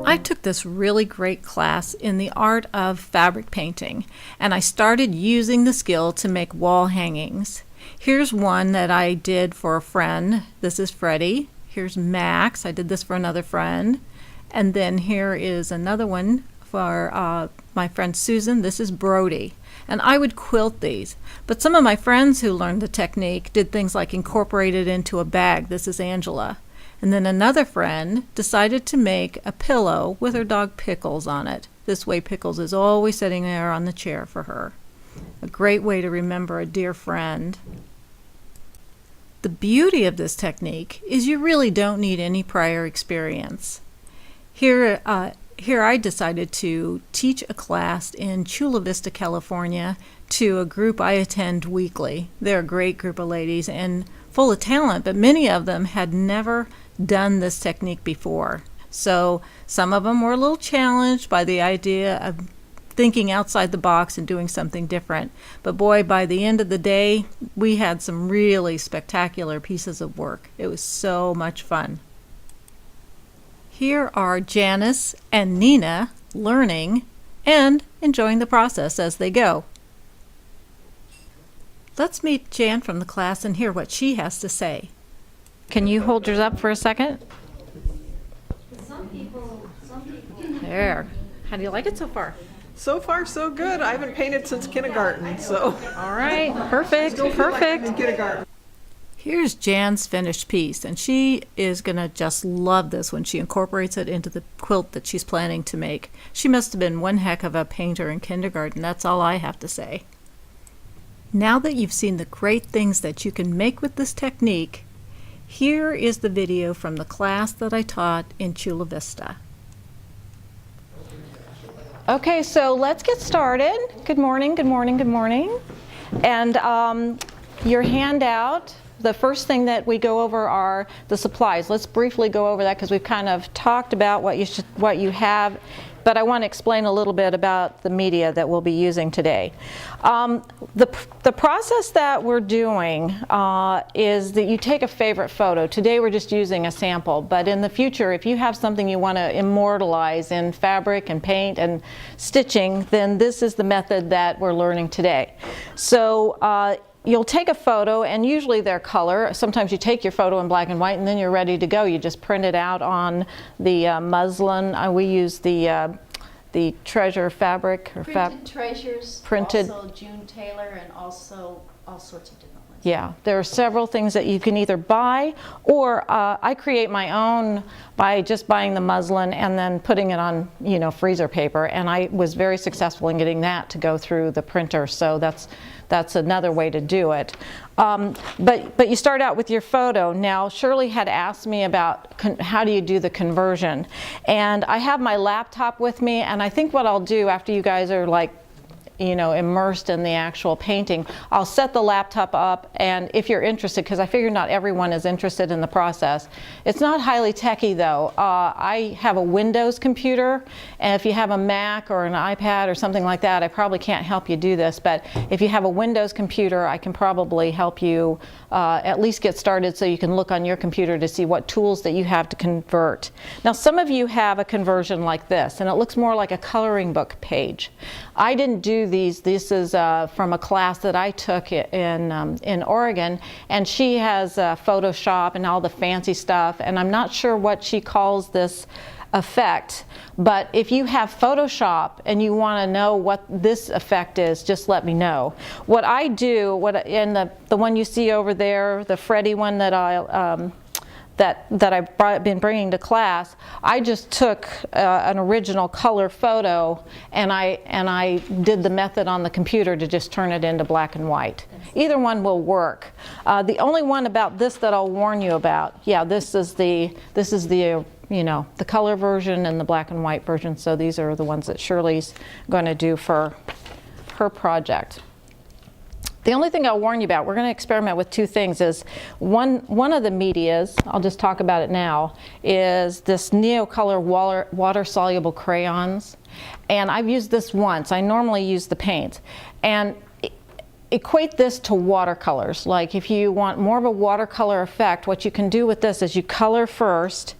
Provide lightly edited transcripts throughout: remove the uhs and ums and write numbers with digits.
I took this really great class in the art of fabric painting, and I started using the skill to make wall hangings. Here's one that I did for a friend. This is Freddie. Here's Max. I did this for another friend. And then here is another one for my friend Susan. This is Brody. And I would quilt these. But some of my friends who learned the technique did things like incorporate it into a bag. This is Angela. And then another friend decided to make a pillow with her dog Pickles on it. This way Pickles is always sitting there on the chair for her. A great way to remember a dear friend. The beauty of this technique is you really don't need any prior experience. Here I decided to teach a class in Chula Vista, California to a group I attend weekly. They're a great group of ladies and full of talent, but many of them had never done this technique before. So some of them were a little challenged by the idea of thinking outside the box and doing something different. But boy, by the end of the day, we had some really spectacular pieces of work. It was so much fun. Here are Janice and Nina learning and enjoying the process as they go. Let's meet Jan from the class and hear what she has to say. Can you hold yours up for a second? Some people. There. How do you like it so far? So far, so good. I haven't painted since kindergarten, so. All right, perfect, perfect. Like kindergarten. Here's Jan's finished piece, and she is going to just love this when she incorporates it into the quilt that she's planning to make. She must have been one heck of a painter in kindergarten, that's all I have to say. Now that you've seen the great things that you can make with this technique, here is the video from the class that I taught in Chula Vista. Okay, so let's get started. Good morning, good morning, good morning. And your handout, the first thing that we go over are the supplies. Let's briefly go over that because we've kind of talked about what you have, but I want to explain a little bit about the media that we'll be using today. The process that we're doing is that you take a favorite photo. Today we're just using a sample, but in the future, if you have something you want to immortalize in fabric and paint and stitching, then this is the method that we're learning today. So you'll take a photo, and usually they're color. Sometimes you take your photo in black and white, and then you're ready to go. You just print it out on the muslin. We use the treasure fabric. Or Printed treasures, printed. also June Taylor, and also all sorts of different ones. Yeah, there are several things that you can either buy, or I create my own by just buying the muslin and then putting it on, freezer paper. And I was very successful in getting that to go through the printer. So that's another way to do it. But you start out with your photo. Now, Shirley had asked me about how do you do the conversion. And I have my laptop with me, and I think what I'll do after you guys are immersed in the actual painting, I'll set the laptop up, and if you're interested, because I figure not everyone is interested in the process. It's not highly techy though. I have a Windows computer, and if you have a Mac or an iPad or something like that, I probably can't help you do this, but if you have a Windows computer, I can probably help you at least get started so you can look on your computer to see what tools that you have to convert. Now, some of you have a conversion like this, and it looks more like a coloring book page. I didn't do these. This is from a class that I took in Oregon, and she has Photoshop and all the fancy stuff, and I'm not sure what she calls this effect, but if you have Photoshop and you want to know what this effect is, just let me know. What I do, in the one you see over there, the Freddie one that I've been bringing to class, I just took an original color photo and I did the method on the computer to just turn it into black and white. Either one will work. The only one about this that I'll warn you about, this is the the color version and the black and white version. So these are the ones that Shirley's going to do for her project. The only thing I'll warn you about, we're going to experiment with two things, is one of the medias, I'll just talk about it now, is this Neocolor water-soluble crayons. And I've used this once. I normally use the paint. And equate this to watercolors. Like if you want more of a watercolor effect, what you can do with this is you color first,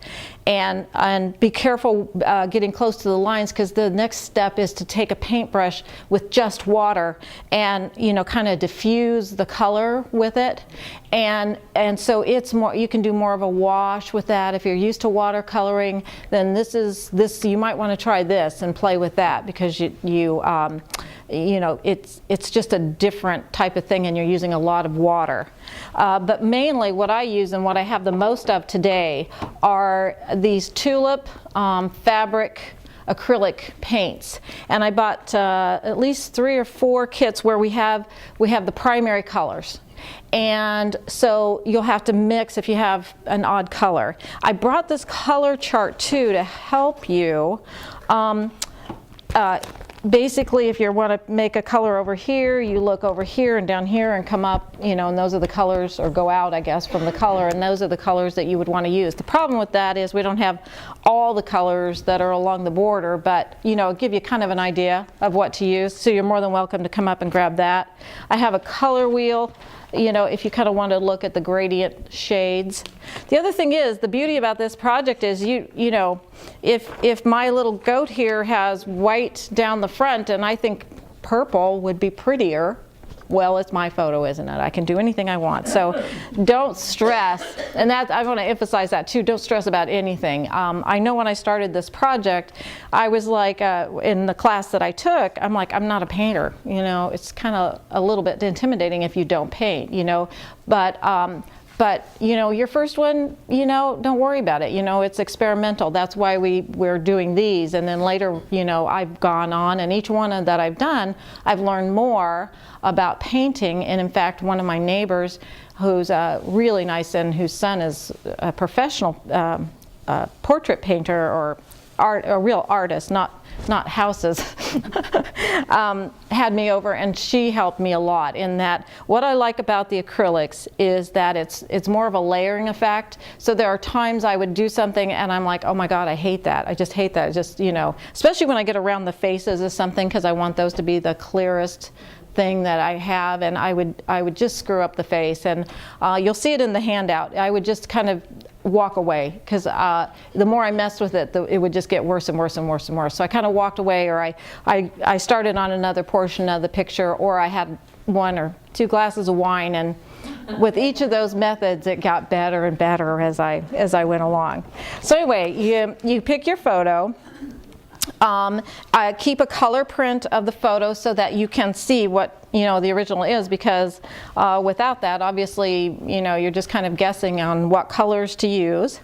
and be careful getting close to the lines, because the next step is to take a paintbrush with just water and, you know, kind of diffuse the color with it. And so it's more, you can do more of a wash with that. If you're used to watercoloring, then this you might want to try this and play with that, because you know, it's just a different type of thing, and you're using a lot of water. But mainly what I use and what I have the most of today are these Tulip fabric acrylic paints. And I bought at least 3 or 4 kits where we have the primary colors. And so you'll have to mix if you have an odd color. I brought this color chart too to help you. Basically, if you want to make a color over here, you look over here and down here and come up, you know, and those are the colors, or go out, I guess, from the color, and those are the colors that you would want to use. The problem with that is we don't have all the colors that are along the border, but, you know, give you kind of an idea of what to use, so you're more than welcome to come up and grab that. I have a color wheel, you know, if you kind of want to look at the gradient shades. The other thing is, the beauty about this project is you know, if my little goat here has white down the front and I think purple would be prettier, well, it's my photo, isn't it? I can do anything I want. So don't stress, and that, I want to emphasize that too, don't stress about anything. I know when I started this project, I was like, in the class that I took, I'm like, I'm not a painter, you know, it's kind of a little bit intimidating if you don't paint, you know, but you know, your first one, you know, don't worry about it. You know, it's experimental. That's why we're doing these. And then later, you know, I've gone on, and each one that I've done, I've learned more about painting. And in fact, one of my neighbors, who's really nice and whose son is a professional portrait painter, or a real artist, not houses, had me over, and she helped me a lot in that. What I like about the acrylics is that it's more of a layering effect. So there are times I would do something and I'm like, oh my God, I hate that. I just hate that. Just, you know, especially when I get around the faces of something, because I want those to be the clearest thing that I have, and I would just screw up the face, and you'll see it in the handout. I would just kind of walk away, because the more I messed with it, it would just get worse and worse and worse and worse. So I kind of walked away, or I started on another portion of the picture, or I had 1 or 2 glasses of wine, and with each of those methods, it got better and better as I went along. So anyway, you pick your photo. I keep a color print of the photo so that you can see what, you know, the original is, because without that, obviously, you know, you're just kind of guessing on what colors to use.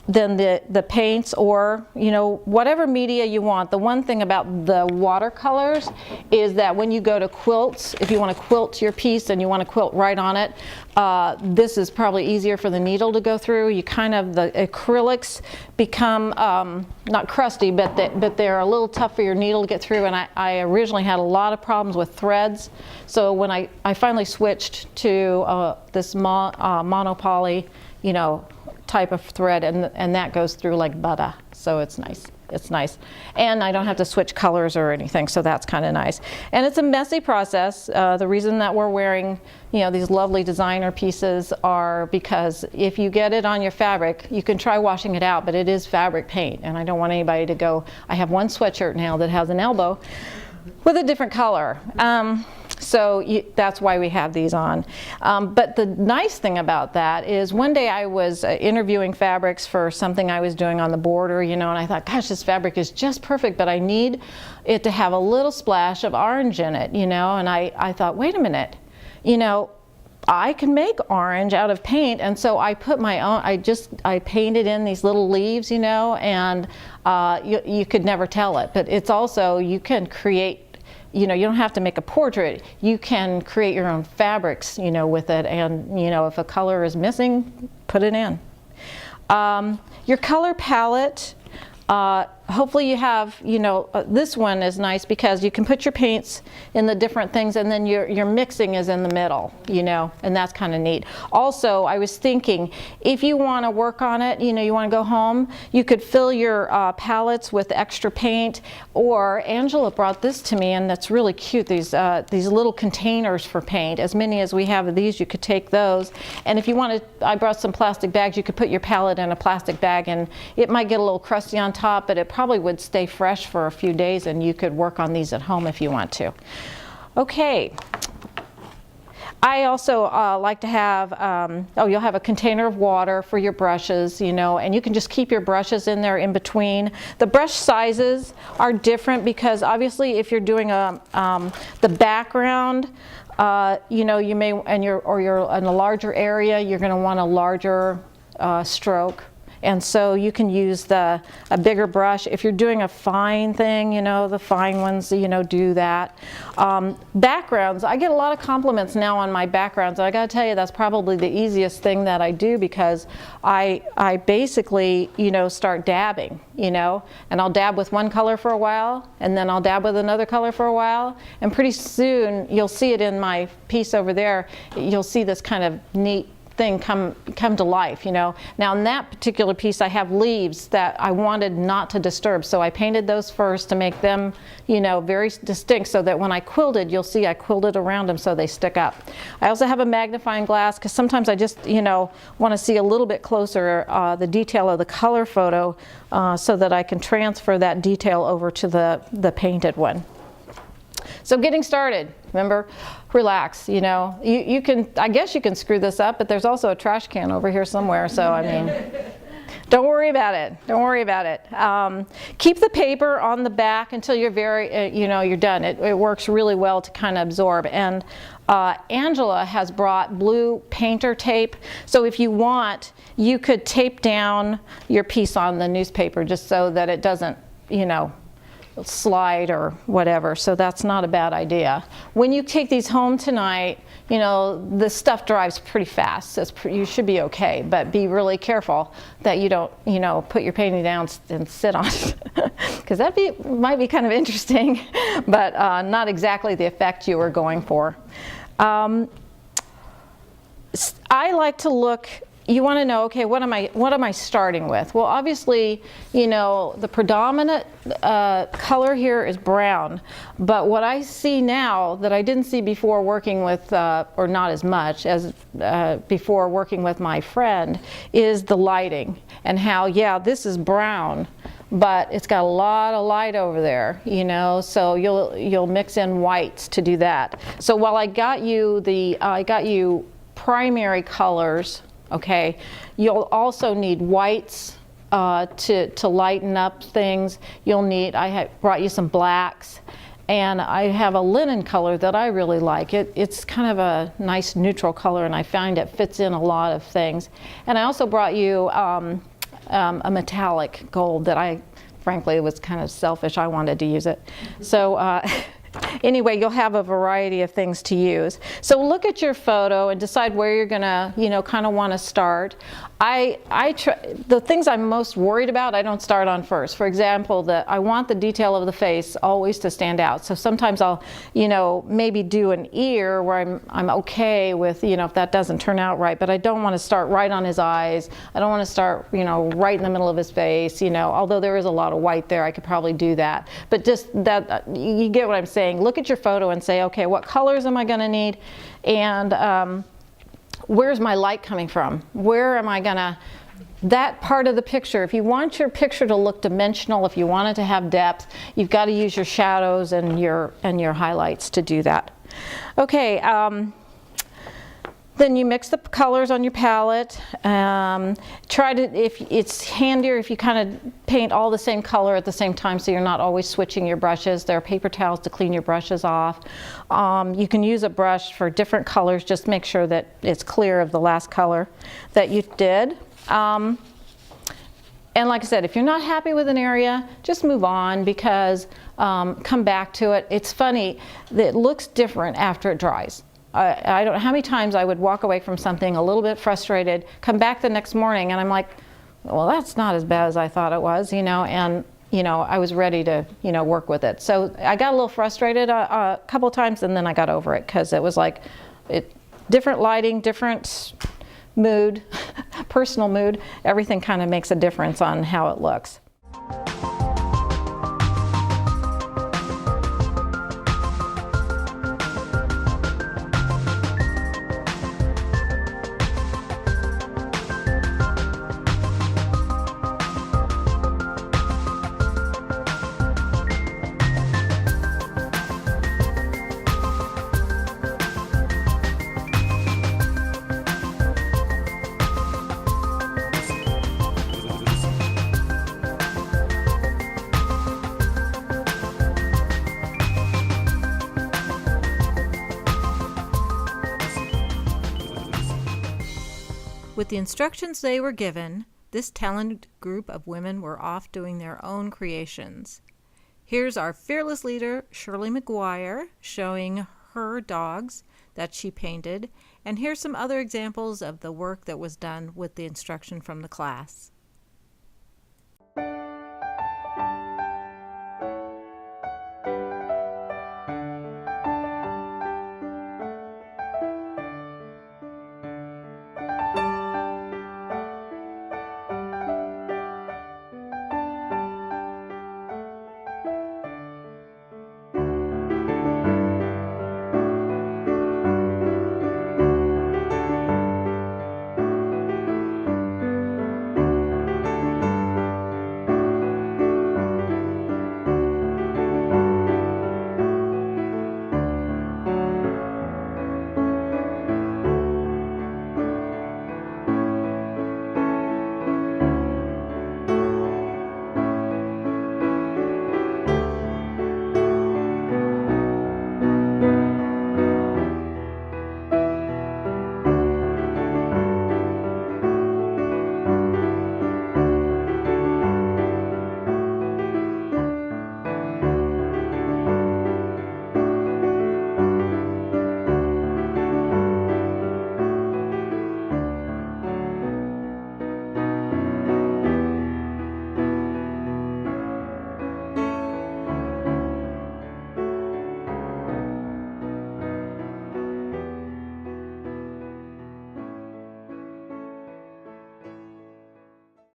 Then the paints, or, you know, whatever media you want. The one thing about the watercolors is that when you go to quilts, if you want to quilt your piece and you want to quilt right on it, this is probably easier for the needle to go through. You kind of, the acrylics become not crusty, but they're a little tough for your needle to get through, and I originally had a lot of problems with threads. So when I finally switched to this monopoly, you know, type of thread, and that goes through like butter, so it's nice. It's nice, and I don't have to switch colors or anything, so that's kind of nice. And it's a messy process. The reason that we're wearing, you know, these lovely designer pieces are because if you get it on your fabric, you can try washing it out, but it is fabric paint, and I don't want anybody to go, I have one sweatshirt now that has an elbow with a different color. So that's why we have these on. But the nice thing about that is, one day I was interviewing fabrics for something I was doing on the border, you know, and I thought, gosh, this fabric is just perfect, but I need it to have a little splash of orange in it, you know, and I thought, wait a minute, you know, I can make orange out of paint, and so I put my own, I painted in these little leaves, you know, and you could never tell it, but it's also, you can create, you know, you don't have to make a portrait. You can create your own fabrics, you know, with it, and, you know, if a color is missing, put it in. Your color palette, hopefully you have, this one is nice because you can put your paints in the different things, and then your mixing is in the middle, and that's kind of neat. Also, I was thinking, if you want to work on it, you want to go home, you could fill your palettes with extra paint, or Angela brought this to me, and that's really cute, these little containers for paint. As many as we have of these, you could take those, and if you wanted, I brought some plastic bags, you could put your palette in a plastic bag, and it might get a little crusty on top, but it probably would stay fresh for a few days, and you could work on these at home if you want to. Okay. I also like to have, you'll have a container of water for your brushes, and you can just keep your brushes in there in between. The brush sizes are different because obviously if you're doing the background, you may, you're in a larger area, you're going to want a larger stroke. And so you can use a bigger brush. If you're doing a fine thing, the fine ones, do that. Backgrounds, I get a lot of compliments now on my backgrounds. I gotta tell you, that's probably the easiest thing that I do because I basically, start dabbing, and I'll dab with one color for a while, and then I'll dab with another color for a while, and pretty soon, you'll see it in my piece over there, you'll see this kind of neat thing come to life, Now in that particular piece I have leaves that I wanted not to disturb, so I painted those first to make them, very distinct, so that when I quilted, you'll see I quilted around them so they stick up. I also have a magnifying glass because sometimes I just, want to see a little bit closer the detail of the color photo so that I can transfer that detail over to the painted one. So getting started, remember, relax, you can, I guess you can screw this up, but there's also a trash can over here somewhere, so I mean, don't worry about it, don't worry about it. Keep the paper on the back until you're you're done. It works really well to kind of absorb, and Angela has brought blue painter tape, so if you want, you could tape down your piece on the newspaper just so that it doesn't, slide or whatever, so that's not a bad idea. When you take these home tonight, the stuff dries pretty fast. You should be okay, but be really careful that you don't, put your painting down and sit on it, because that might be kind of interesting, but not exactly the effect you were going for. I like to look. You want to know, okay, what am I starting with? Well, obviously, the predominant color here is brown, but what I see now that I didn't see before working with, or not as much as before working with my friend, is the lighting and how, yeah, this is brown, but it's got a lot of light over there, so you'll mix in whites to do that. So while I got you primary colors. Okay, you'll also need whites to lighten up things. I brought you some blacks, and I have a linen color that I really like. It's kind of a nice neutral color, and I find it fits in a lot of things. And I also brought you a metallic gold that frankly, it was kind of selfish. I wanted to use it. So anyway, you'll have a variety of things to use. So look at your photo and decide where you're gonna, kind of want to start. The things I'm most worried about, I don't start on first. For example, I want the detail of the face always to stand out. So sometimes I'll, maybe do an ear where I'm okay with, if that doesn't turn out right, but I don't want to start right on his eyes. I don't want to start, right in the middle of his face, although there is a lot of white there, I could probably do that. But just that, you get what I'm saying. Look at your photo and say, okay, what colors am I going to need? And where's my light coming from? Where am I gonna, that part of the picture, if you want your picture to look dimensional, if you want it to have depth, you've got to use your shadows and your highlights to do that. Okay, then you mix the colors on your palette. If it's handier if you kind of paint all the same color at the same time, so you're not always switching your brushes. There are paper towels to clean your brushes off. You can use a brush for different colors. Just make sure that it's clear of the last color that you did. And like I said, if you're not happy with an area, just move on, because come back to it. It's funny, it looks different after it dries. I don't know how many times I would walk away from something a little bit frustrated, come back the next morning, and I'm like, well, that's not as bad as I thought it was, and I was ready to, work with it. So I got a little frustrated a couple times, and then I got over it because it was like different lighting, different mood, personal mood. Everything kind of makes a difference on how it looks. With the instructions they were given, this talented group of women were off doing their own creations. Here's our fearless leader, Shirley Mcguire, showing her dogs that she painted, and here's some other examples of the work that was done with the instruction from the class.